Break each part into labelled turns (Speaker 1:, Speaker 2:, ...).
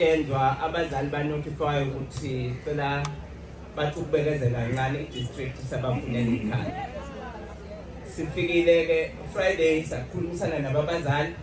Speaker 1: Endwa abazali banotify ukuthi cela bathi ukubekezela kancane i-district sabafunela ikhaya. Sifikile ke Friday sakhulumisana nababazali.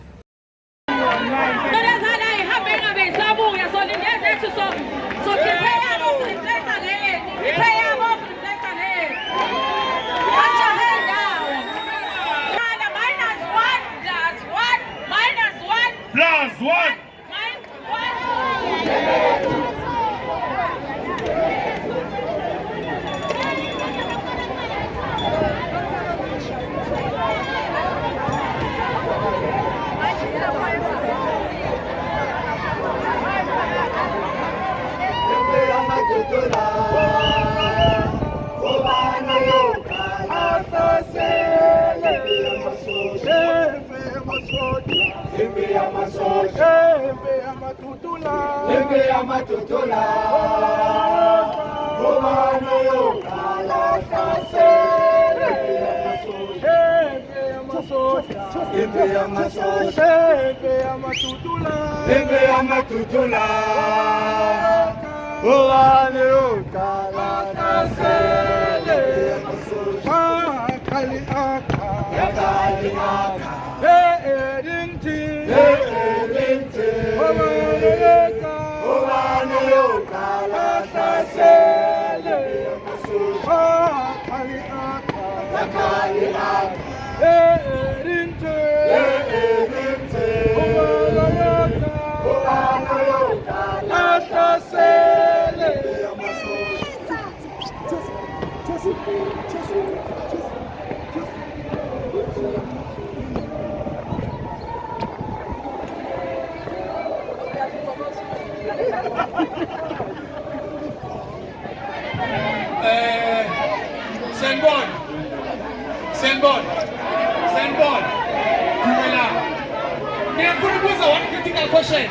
Speaker 2: Question.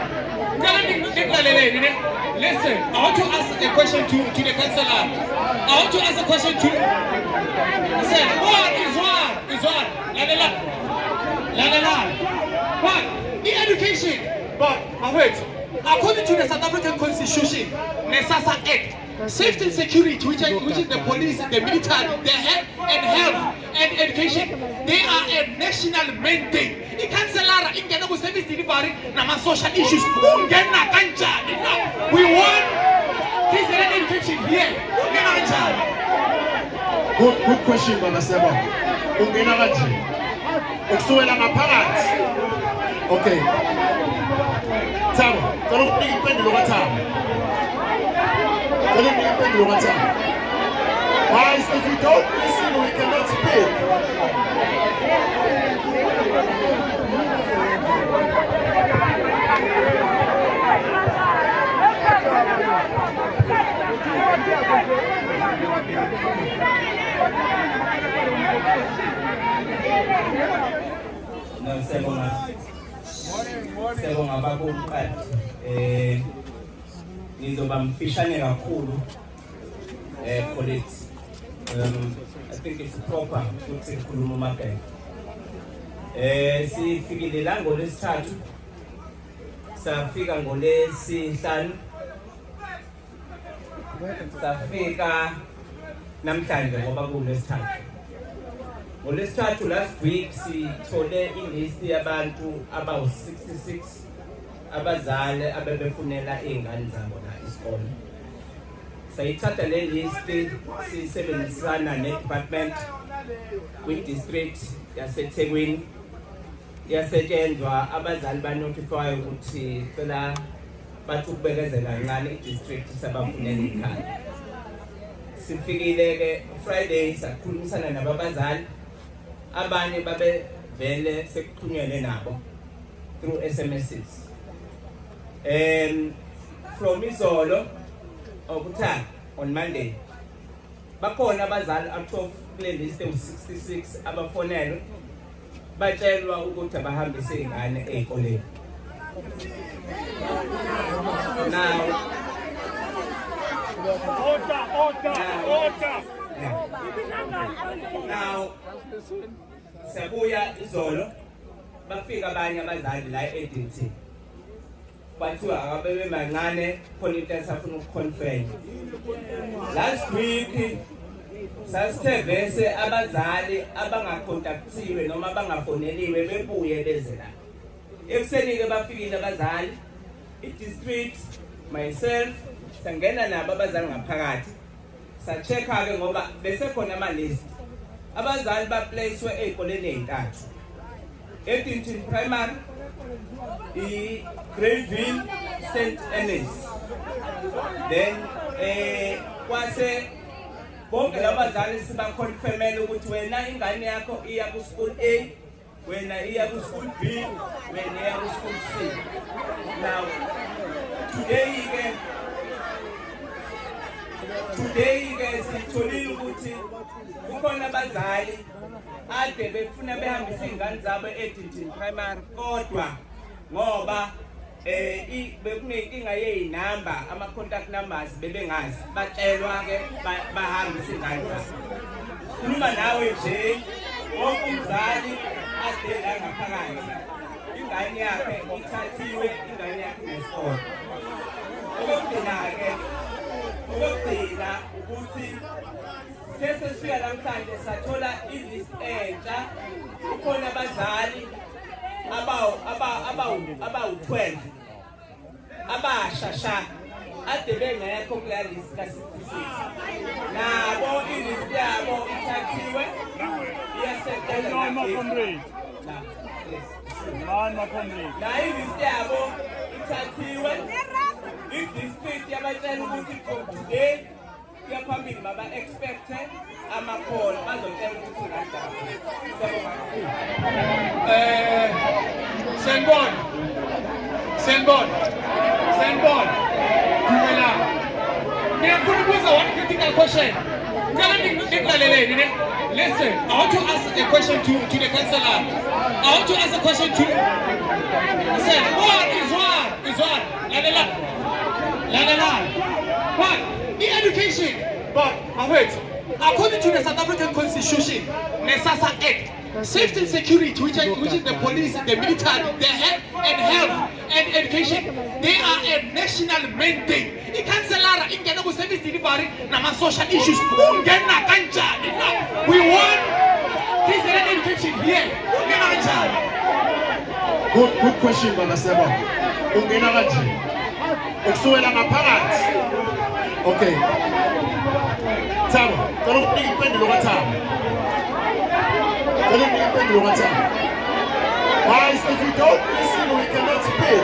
Speaker 2: Listen, I want to ask a question to the councillor. I want to ask a question to listen, one is one. One, the education. But wait, according to the South African Constitution, Nesasa Act, safety and security, which is the police, the military, the health and education, they are a national mandate. The councillor in the service delivery, nama social issues. We want this education here.
Speaker 3: Good question, Baba Seba. Okay. Guys, if you don't listen, we cannot speak.
Speaker 1: Sebonga bakuqala nizoba mfishane kakhulu colleagues. I think it's proper ukuthi sikhuluma uMabheka. Sifikile la ngolesithathu safika ngolesihlanu safika namhlanje ngoba kulesithathu. Ngolesithathu last week sithole ilist yabantu abawu-66 abazali abebefunela izingane zabo la isikole. Sayithatha le list sisebenzisana ne-department kwi-district yaseThekwini yasetshenzwa abazali banotify ukuthi cela bathi ukubekezela kancane i-district sabafunela ikhaya. Sifikile ke Friday sakhulumisana nababazali, abanye babevele sekuxhunyelwe nabo through SMSs. From izolo okuthatha on Monday bakhona abazali up kule list of-66 abafonelwe batshelwa ukuthi abahambise ingane ezikoleni. Now sabuya izolo bafika abanye abazali la e-DT bathiwa akabebe mancane khona into esafuna ukuconfirm. Last week sasithe bese abazali abangakontaktiwe noma abangafoneliwe bebuye beze la. Ekuseni ke bafikile abazali i-district myself sangena nabo abazali ngaphakathi sa-check-a ke ngoba bese khona ama-list abazali ba-placewe ey'koleni ey'ntathu eDinton Primary, i-Greyville, St. Anne's. Then kwase bonke labazali sibaconfirmele ukuthi wena ingane yakho iya ku school A, wena iya ku school B, wena iya ku school C. Now today ke sitholile ukuthi kukhona abazali ade befuna behambisa izingane zabo eDinton Primary kodwa ngoba bekunenkinga yeyinamba ama contact numbers bebengazi batshelwa ke bahambisa izingane zabo. Khuluma nawe nje wonke umzali ade la ngaphakathi ingane yakhe ithathiwe ingane yakhe nesikole. Ukugcina ukuthi sesifika namhlanje sathola ilist entsha kukhona abazali abawu-12 abashasha ade bengekho kula list ka-66 nabo ilist yabo ithathiwe iyasetshenzwa na ilist yabo ithathiwe i-district yabatshela ukuthi from today kuyaphambili baba expected ama-call bazotshela ukuthi Sengibona dumela ngiyafuna ukubuza one critical question. Ngicela ngilaleleni ne. Listen, I want to ask a question to the councillor. I want to ask a question to listen, one is one. Lalela. One, the education. But wait, according to the South African Constitution, NESASA Act, safety and security, which is the police, the military, the health and education, they are a national mandate. The councillor in Ghana service delivery, nama social issues. We want this education here.
Speaker 3: Good question, Baba Seba. Okay. Tama, tolong dipendul orang Tama. Guys, if you don't listen, we cannot speak.